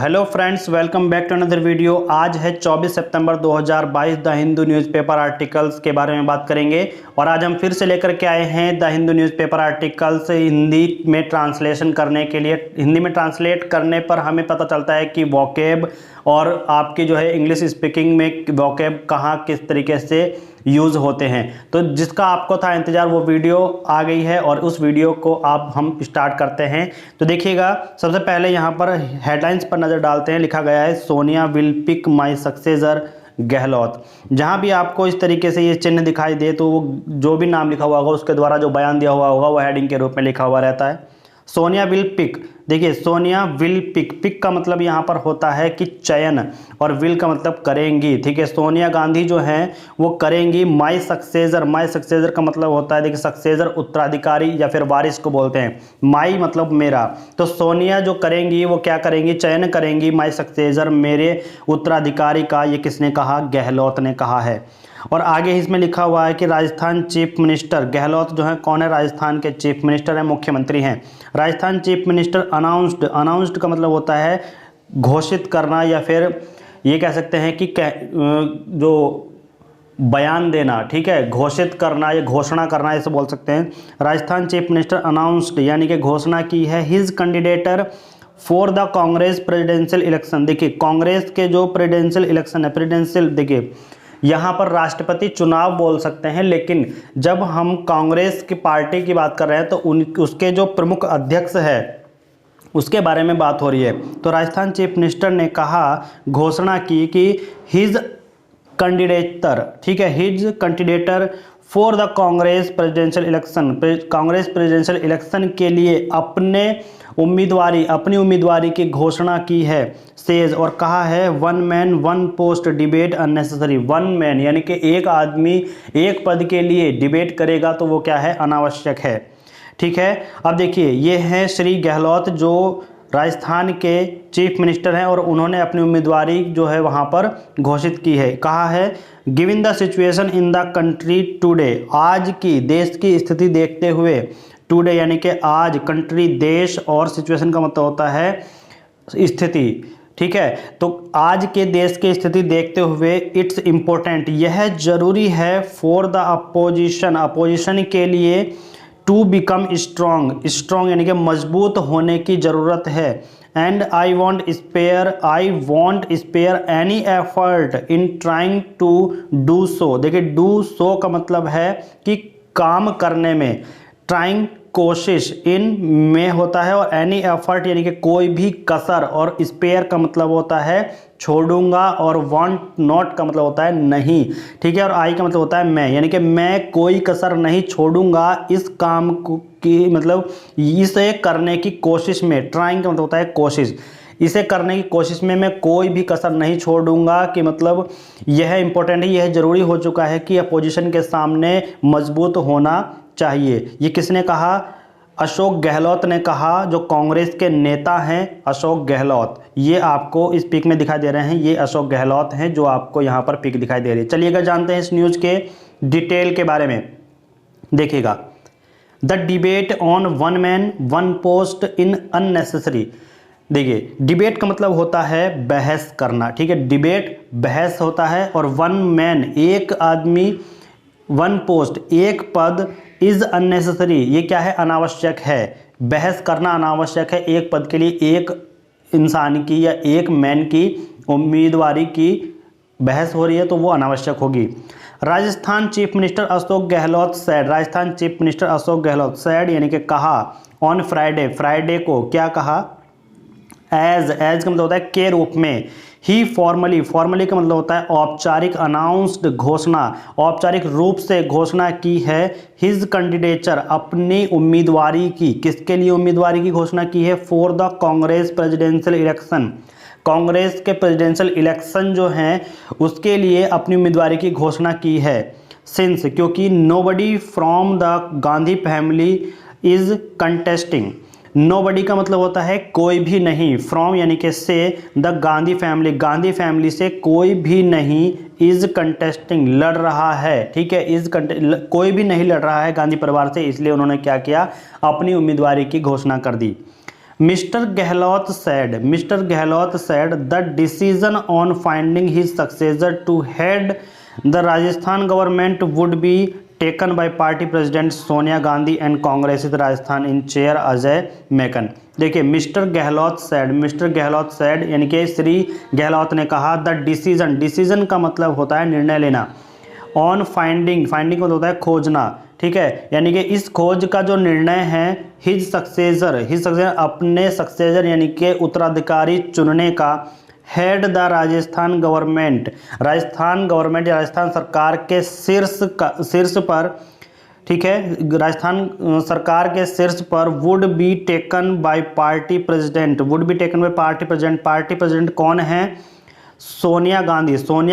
Hello friends, welcome back to another video. आज है 24 सितंबर 2022। द हिंदू न्यूज़पेपर आर्टिकल्स के बारे में बात करेंगे और आज हम फिर से लेकर के आए हैं the Hindu newspaper articles Hindi में ट्रांसलेशन करने के लिए। हिंदी में ट्रांसलेट करने पर हमें पता चलता है कि वोकैब और आपकी जो है इंग्लिश स्पीकिंग में वोकैब कहाँ किस तरीके से यूज़ होते हैं। तो जिसका आपको था इंतज़ार वो वीडियो आ गई है और उस वीडियो को आप हम स्टार्ट करते हैं। तो देखिएगा, सबसे पहले यहाँ पर हेडलाइंस पर नज़र डालते हैं। लिखा गया है Sonia will pick my successor Gehlot. जहाँ भी आपको इस तरीके से ये चिन्ह दिखाई दे तो वो जो भी नाम लिखा हुआ होगा उसके द्वारा जो बयान दिया हुआ होगा वो हेडिंग के रूप में लिखा हुआ रहता है। सोनिया विल पिक, देखिए सोनिया विल पिक, पिक का मतलब यहाँ पर होता है कि चयन और विल का मतलब करेंगी। ठीक है, सोनिया गांधी जो हैं वो करेंगी माई सक्सेसर। माई सक्सेसर का मतलब होता है, देखिए सक्सेसर उत्तराधिकारी या फिर वारिस को बोलते हैं। माई मतलब मेरा, तो सोनिया जो करेंगी वो क्या करेंगी, चयन करेंगी माई सक्सेसर, मेरे उत्तराधिकारी का। ये किसने कहा, गहलोत ने कहा है। और आगे इसमें लिखा हुआ है कि राजस्थान चीफ मिनिस्टर गहलोत जो है कौन है, राजस्थान के चीफ मिनिस्टर हैं, मुख्यमंत्री हैं। Rajasthan chief minister announced, announced का मतलब होता है घोषित करना या फिर ये कह सकते हैं कि जो बयान देना। ठीक है, घोषित करना या घोषणा करना ऐसे बोल सकते हैं। राजस्थान चीफ मिनिस्टर अनाउंस्ड यानी कि घोषणा की है his कैंडिडेटर for the Congress presidential election. देखिए कांग्रेस के जो प्रेसिडेंशियल इलेक्शन है, प्रेसिडेंशियल देखिए यहाँ पर राष्ट्रपति चुनाव बोल सकते हैं, लेकिन जब हम कांग्रेस की पार्टी की बात कर रहे हैं तो उसके जो प्रमुख अध्यक्ष है उसके बारे में बात हो रही है। तो राजस्थान चीफ मिनिस्टर ने कहा, घोषणा की कि हिज कैंडिडेटर, ठीक है, his कैंडिडेटर for the Congress presidential election, Congress presidential election के लिए अपनी उम्मीदवारी की घोषणा की है। सेज और कहा है one man one post debate unnecessary. One man यानी कि एक आदमी एक पद के लिए डिबेट करेगा तो वो क्या है, अनावश्यक है। ठीक है, अब देखिए ये हैं श्री गहलोत जो राजस्थान के चीफ मिनिस्टर हैं और उन्होंने अपनी उम्मीदवारी जो है वहाँ पर घोषित की है। कहा है given the situation in the country today, आज की देश की स्थिति देखते हुए, टुडे यानी कि आज, कंट्री देश और सिचुएशन का मतलब होता है स्थिति। ठीक है, तो आज के देश की स्थिति देखते हुए इट्स इम्पोर्टेंट, यह जरूरी है फॉर द अपोजिशन, अपोजिशन के लिए, टू बिकम स्ट्रॉन्ग, स्ट्रॉन्ग यानी कि मजबूत होने की ज़रूरत है। And I won't spare any effort in trying to do so. देखिए डू सो का मतलब है कि काम करने में, ट्राइंग कोशिश, इन में होता है और एनी एफर्ट यानी कि कोई भी कसर, और स्पेयर का मतलब होता है छोड़ूंगा और वांट नॉट का मतलब होता है नहीं। ठीक है, और आई का मतलब होता है मैं, यानी कि मैं कोई कसर नहीं छोड़ूंगा इस काम की, मतलब इसे करने की कोशिश में। ट्राइंग का मतलब होता है कोशिश, इसे करने की कोशिश में मैं कोई भी कसर नहीं छोड़ूंगा कि मतलब यह इंपॉर्टेंट है, यह जरूरी हो चुका है कि अपोजिशन के सामने मजबूत होना चाहिए। ये किसने कहा, अशोक गहलोत ने कहा, जो कांग्रेस के नेता हैं अशोक गहलोत। ये आपको इस पिक में दिखाई दे रहे हैं, ये अशोक गहलोत हैं जो आपको यहाँ पर पिक दिखाई दे रही है। चलिएगा जानते हैं इस न्यूज़ के डिटेल के बारे में। देखिएगा, the debate on one man one post in unnecessary. देखिए डिबेट का मतलब होता है बहस करना। ठीक है, डिबेट बहस होता है, और वन मैन एक आदमी, वन पोस्ट एक पद, इज अननेसेसरी ये क्या है, अनावश्यक है। बहस करना अनावश्यक है, एक पद के लिए एक इंसान की या एक मैन की उम्मीदवारी की बहस हो रही है तो वो अनावश्यक होगी। Rajasthan chief minister Ashok Gehlot sad, Rajasthan chief minister Ashok Gehlot sad यानी कि कहा, ऑन फ्राइडे, फ्राइडे को क्या कहा, एज का मतलब होता है के रूप में, ही फॉर्मली, फॉर्मली का मतलब होता है औपचारिक, अनाउंस्ड घोषणा, औपचारिक रूप से घोषणा की है, हिज कैंडिडेचर अपनी उम्मीदवारी की, किसके लिए उम्मीदवारी की घोषणा की है, for the Congress presidential election, Congress के प्रेसिडेंशियल इलेक्शन जो हैं उसके लिए अपनी उम्मीदवारी की घोषणा की है। सिंस क्योंकि nobody from the Gandhi family is contesting, nobody का मतलब होता है कोई भी नहीं, फ्रॉम यानी कि से, the Gandhi family, Gandhi family से कोई भी नहीं, इज कंटेस्टिंग लड़ रहा है। ठीक है, कोई भी नहीं लड़ रहा है गांधी परिवार से, इसलिए उन्होंने क्या किया, अपनी उम्मीदवारी की घोषणा कर दी। Mr. Gehlot said the decision on finding his successor to head the Rajasthan government would be taken by party president Sonia Gandhi and Congress Rajasthan in chair Ajay Maken। देखिए मिस्टर गहलोत said यानी कि श्री गहलोत ने कहा the decision का मतलब होता है निर्णय लेना, ऑन फाइंडिंग का होता है खोजना, ठीक है, यानी कि इस खोज का जो निर्णय है हिज सक्सेसर अपने सक्सेसर यानी कि उत्तराधिकारी चुनने का, हेड द राजस्थान गवर्नमेंट या राजस्थान सरकार के शीर्ष पर, ठीक है, राजस्थान सरकार के शीर्ष पर would be taken by party president. Party president कौन है? सोनिया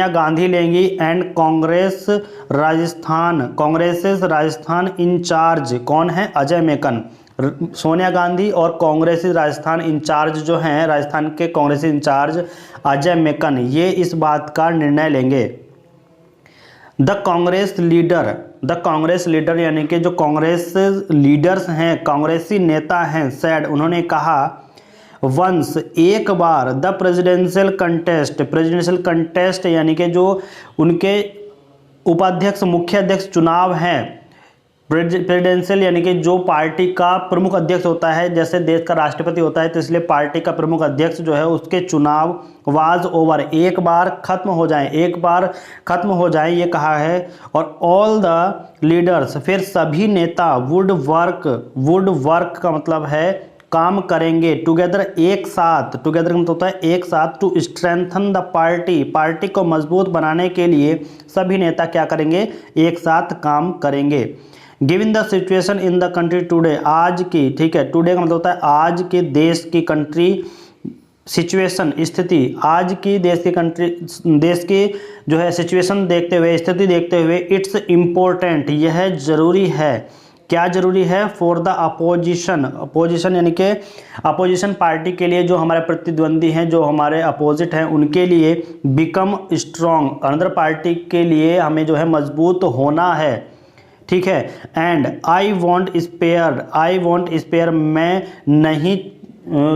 गांधी लेंगी एंड कांग्रेस राजस्थान इंचार्ज कौन है? अजय मेकन। सोनिया गांधी और कांग्रेस राजस्थान इंचार्ज जो हैं, राजस्थान के कांग्रेस इंचार्ज अजय मेकन, ये इस बात का निर्णय लेंगे। द कांग्रेस लीडर यानी कि जो कांग्रेस लीडर्स हैं, कांग्रेसी नेता हैं, सैड उन्होंने कहा, वंस एक बार द प्रेसिडेंशियल कंटेस्ट यानी कि जो उनके मुख्य अध्यक्ष चुनाव हैं, प्रेसिडेंशियल यानी कि जो पार्टी का प्रमुख अध्यक्ष होता है, जैसे देश का राष्ट्रपति होता है, तो इसलिए पार्टी का प्रमुख अध्यक्ष जो है उसके चुनाव वाज ओवर, एक बार खत्म हो जाए ये कहा है। और ऑल द लीडर्स, फिर सभी नेता वुड वर्क का मतलब है काम करेंगे, टुगेदर एक साथ का मतलब होता है एक साथ, टू स्ट्रेंथन द पार्टी को मजबूत बनाने के लिए सभी नेता क्या करेंगे? एक साथ काम करेंगे। Given the situation in the country today, आज की, ठीक है, टुडे का मतलब होता है आज के देश की, कंट्री सिचुएशन स्थिति, आज की देश की जो है सिचुएशन देखते हुए, स्थिति देखते हुए, इट्स इम्पोर्टेंट, यह जरूरी है। क्या जरूरी है? फॉर द अपोजिशन यानी कि अपोजिशन पार्टी के लिए, जो हमारे प्रतिद्वंदी हैं, जो हमारे अपोजिट हैं, उनके लिए बिकम स्ट्रॉन्ग, अनदर पार्टी के लिए हमें जो है मजबूत होना है, ठीक है। एंड आई वॉन्ट स्पेयर, मैं नहीं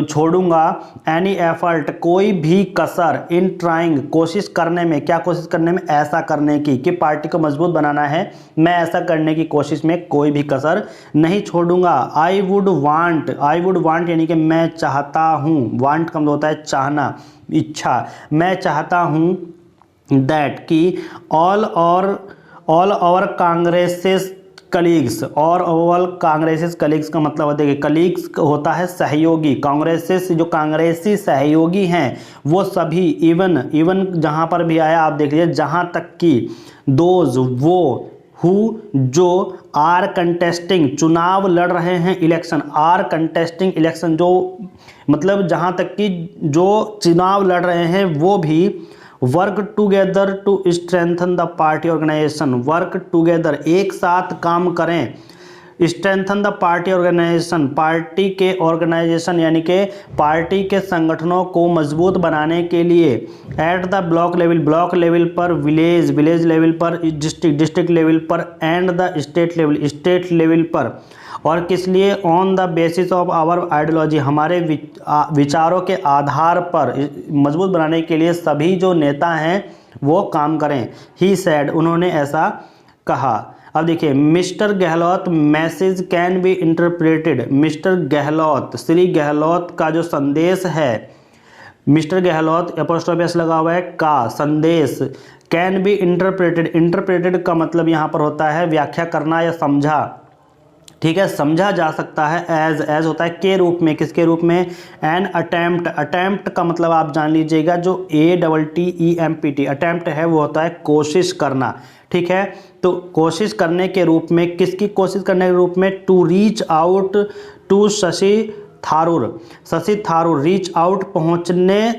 छोड़ूंगा, एनी एफर्ट, कोई भी कसर, इन ट्राइंग, कोशिश करने में, क्या कोशिश करने में? ऐसा करने की, कि पार्टी को मजबूत बनाना है, मैं ऐसा करने की कोशिश में कोई भी कसर नहीं छोड़ूंगा। आई वुड वांट यानी कि मैं चाहता हूँ, वांट का मतलब होता है चाहना, इच्छा, मैं चाहता हूँ दैट कि ऑल ओवर कांग्रेसेस कलीग्स, और ओवल कांग्रेसी कलीग्स का मतलब देखिए, कलीग्स होता है सहयोगी, जो कांग्रेसी सहयोगी हैं वो सभी, इवन जहां पर भी आया आप देख लीजिए, जहां तक कि दोज वो, हु जो, आर कंटेस्टिंग चुनाव लड़ रहे हैं, इलेक्शन, आर कंटेस्टिंग इलेक्शन, जो मतलब जहां तक कि जो चुनाव लड़ रहे हैं वो भी, work together to strengthen the party organisation, work together एक साथ काम करें, strengthen the party organisation, party के ऑर्गेनाइजेशन यानी कि पार्टी के संगठनों को मजबूत बनाने के लिए, एट द ब्लॉक लेवल पर, विलेज लेवल पर, डिस्ट्रिक्ट लेवल पर, एंड द स्टेट लेवल पर, और किस लिए? On the basis of our ideology, हमारे विचारों के आधार पर मजबूत बनाने के लिए सभी जो नेता हैं वो काम करें। ही सैड, उन्होंने ऐसा कहा। अब देखिए, mister Gehlot message can be interpreted, Shri Gehlot का जो संदेश है, मिस्टर गहलोत एपोस्ट्रोफी एस लगा हुआ है, का संदेश, कैन बी इंटरप्रेटेड का मतलब यहाँ पर होता है व्याख्या करना या समझा, ठीक है, समझा जा सकता है, एज होता है के रूप में, किसके रूप में? एन अटेम्प्ट का मतलब आप जान लीजिएगा, जो ATTEMPT अटेम्प्ट है वो होता है कोशिश करना, ठीक है। तो कोशिश करने के रूप में, किसकी कोशिश करने के रूप में? To reach out to Shashi Tharoor, reach out पहुंचने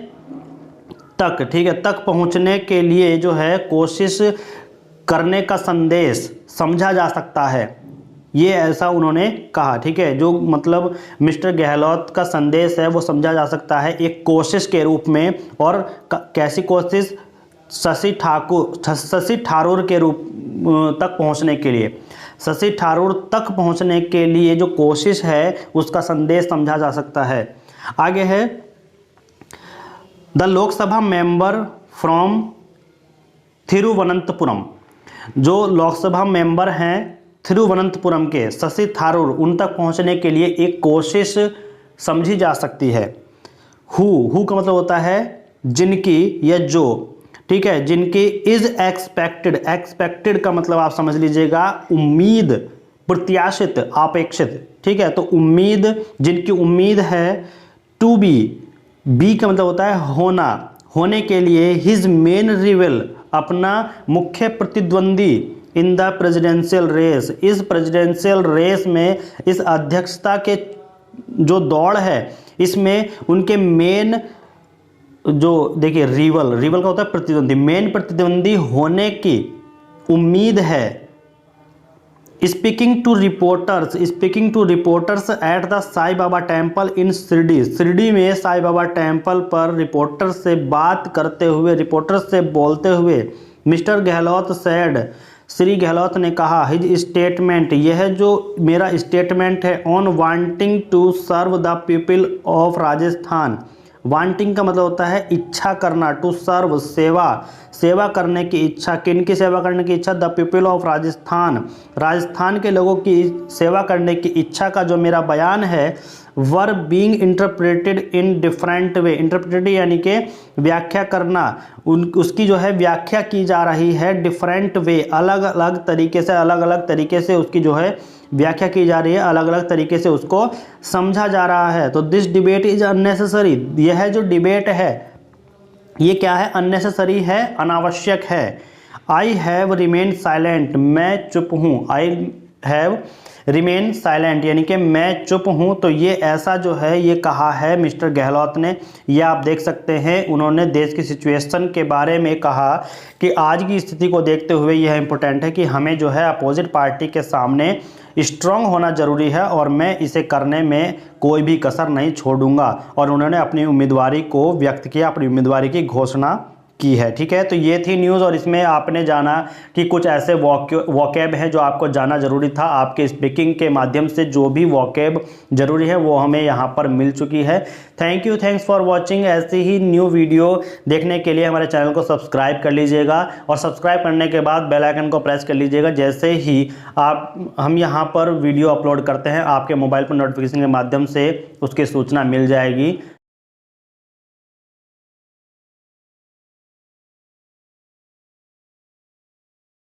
तक, ठीक है, तक पहुंचने के लिए जो है कोशिश करने का संदेश समझा जा सकता है, ये ऐसा उन्होंने कहा, ठीक है। जो मतलब मिस्टर गहलोत का संदेश है वो समझा जा सकता है एक कोशिश के रूप में, और कैसी कोशिश? शशि थारूर के रूप तक पहुंचने के लिए, शशि थारूर तक पहुंचने के लिए जो कोशिश है उसका संदेश समझा जा सकता है। आगे है the Lok Sabha member from Thiruvananthapuram. जो लोकसभा मेंबर हैं थिरुवनंतपुरम के, शशि थरूर, उन तक पहुंचने के लिए एक कोशिश समझी जा सकती है। हु का मतलब होता है जिनकी या जो, ठीक है, जिनकी इज एक्सपेक्टेड, एक्सपेक्टेड का मतलब आप समझ लीजिएगा उम्मीद, प्रत्याशित, अपेक्षित, ठीक है, तो उम्मीद, जिनकी उम्मीद है, टू बी का मतलब होता है होना, होने के लिए, हिज मेन रिवल, अपना मुख्य प्रतिद्वंदी, इन द प्रेसिडेंशियल रेस, इस प्रेसिडेंशियल रेस में, इस अध्यक्षता के जो दौड़ है इसमें उनके मेन जो, देखिए रिवल का होता है प्रतिद्वंदी, मेन प्रतिद्वंदी होने की उम्मीद है। Speaking to reporters at the Sai Baba temple in Shirdi, Shirdi में साई बाबा टेम्पल पर रिपोर्टर्स से बात करते हुए, रिपोर्टर्स से बोलते हुए, मिस्टर गहलोत सेड, श्री गहलोत ने कहा, हिज स्टेटमेंट, यह जो मेरा स्टेटमेंट है, on wanting to serve the people of Rajasthan, wanting का मतलब होता है इच्छा करना, टू सर्व सेवा करने की इच्छा, किन की सेवा करने की इच्छा, the people of Rajasthan, Rajasthan के लोगों की सेवा करने की इच्छा का जो मेरा बयान है, were being interpreted in different way, interpreted यानी कि व्याख्या करना, उसकी जो है व्याख्या की जा रही है, डिफरेंट वे, अलग अलग तरीके से उसकी जो है व्याख्या की जा रही है, अलग अलग तरीके से उसको समझा जा रहा है। तो दिस डिबेट इज अननेसेसरी, यह जो डिबेट है ये क्या है, अननेसेसरी है, अनावश्यक है। आई हैव रिमेन साइलेंट, मैं चुप हूँ, आई हैव रिमेन साइलेंट यानी कि मैं चुप हूँ। तो ये ऐसा जो है ये कहा है मिस्टर गहलोत ने, ये आप देख सकते हैं, उन्होंने देश की सिचुएशन के बारे में कहा कि आज की स्थिति को देखते हुए यह इंपॉर्टेंट है कि हमें जो है अपोजिट पार्टी के सामने स्ट्रांग होना जरूरी है और मैं इसे करने में कोई भी कसर नहीं छोड़ूंगा। और उन्होंने अपनी उम्मीदवारी को व्यक्त किया, अपनी उम्मीदवारी की घोषणा की है, ठीक है। तो ये थी न्यूज़ और इसमें आपने जाना कि कुछ ऐसे वोकैब हैं जो आपको जाना जरूरी था। आपके स्पीकिंग के माध्यम से जो भी वोकैब जरूरी है वो हमें यहाँ पर मिल चुकी है। Thanks for watching. ऐसी ही न्यू वीडियो देखने के लिए हमारे चैनल को सब्सक्राइब कर लीजिएगा और सब्सक्राइब करने के बाद बेल आइकन को प्रेस कर लीजिएगा। जैसे ही हम यहाँ पर वीडियो अपलोड करते हैं आपके मोबाइल पर नोटिफिकेशन के माध्यम से उसकी सूचना मिल जाएगी।